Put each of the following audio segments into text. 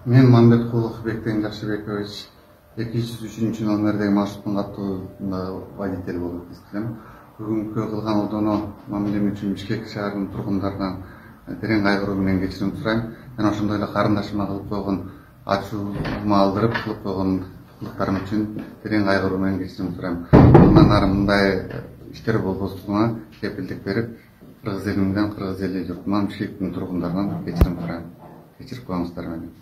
Мен Мамбеткулов Бектен Жакшыбекович 203 номердеги маршруттун каттуусунда водитель болуп иштедим. Бүгүнкү кылган одоно мамилем үчүн Бишкек шаарынын тургундарынан терең кайгыруу менен кечирим сурайм. Жана ошондой эле карындашыма кылып койгон ачуума алдырып кылып койгон кылыктарым үчүн терең кайгыруу менен кечирим сурайм. Мындан ары мындай иштер болбосуна кепилдик берип, кыргыз элимден, кыргыз эли журтунан, Бишкектин тургундарынан кечирим сурайм. Кечирип коюңуздар мени.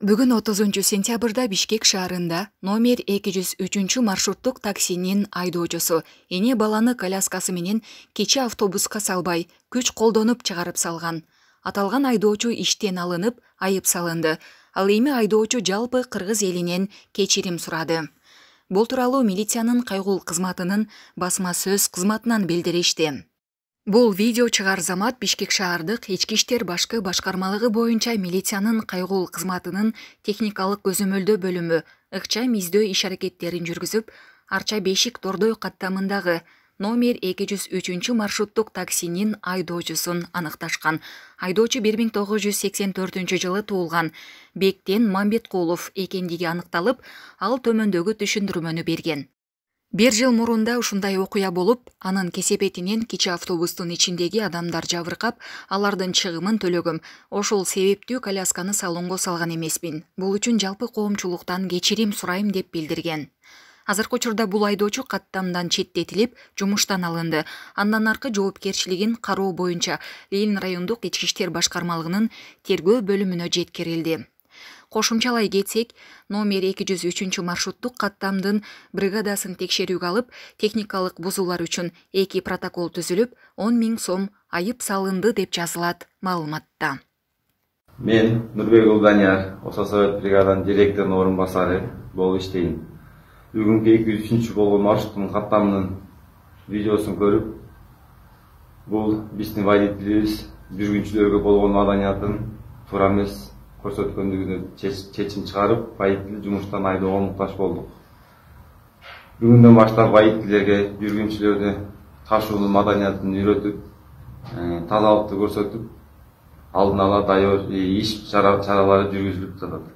Бүгүн 30 сентябрда Бишкек шаарында номер 203 маршруттук таксинин айдоочусу эне баланы коляскасы менен кече автобуска салбай, күч колдонуп чыгарып салган. Аталган айдоочу иштен алынып, айып салынды. Ал эми айдоочу жалпы кыргыз элинен кечирим сурады. Бул тууралуу милициянын кайгул кызматынын басма сөз кызматынан билдиришти. Бул видео чыгар замат Бишкек шаардык ички иштер башкы башкармалыгы боюнча милициянын кайгул кызматынын техникалык көзөмөлдөө бөлүмү ыкчам издөө иш-аракеттерин жүргүзүп, Арча Бешик Тордой каттамындагы номер 203 маршруттук таксинин айдоочусун аныкташкан. Айдоочу 1984 жылы туулган Бектен Мамбеткулов экендиги аныкталып, ал төмөндөгү түшүндүрмөнү берген. 1 жыл мурунда ушундай окуя болуп, анын кесепетинен кичи автобустун ичиндеги адамдар жабыркап, алардын чыгымын төлөгөм. Ошол себептүү колясканы салонго салган эмесмин. Бул үчүн жалпы коомчулуктан кечирим сурайм деп билдирген. Азыркы учурда бул айдоочу каттамдан четтетилип, жумуштан алынды. Андан аркы жоопкерчилигин кароо боюнча Ленин райондук ички иштер башкармалыгынын тергөө бөлүмүнө жеткирилди. Кошумчалай кетсек, номер 203 маршруттук каттамдын бригадасын текшерүүгө алып, техникалык бузуулар үчүн 2 протокол түзүлүп, 10 000 сом айып салынды деп жазылат маалыматта. Мен Нурбекул Данияр, Осо-Совет бригаданын директорунун орун басары болуп иштейм. Бүгүнкү 203 болгон маршруттун каттамынын видеосун көрүп, бул биздин водителибиз жүргүнчүлөргө болгон маданиятын туура эмес көрсөткөндүгүнө чечим чыгарып, водитель жумуштан айдоого муктаж болдук. Бүгүндөн баштап водительдерге жүргүнчүлөрдү ташуунун маданиятын үйрөтүп, тазалыкты көрсөтүп, алдын ала дайыр иш чаралары жүргүзүлүп жатат.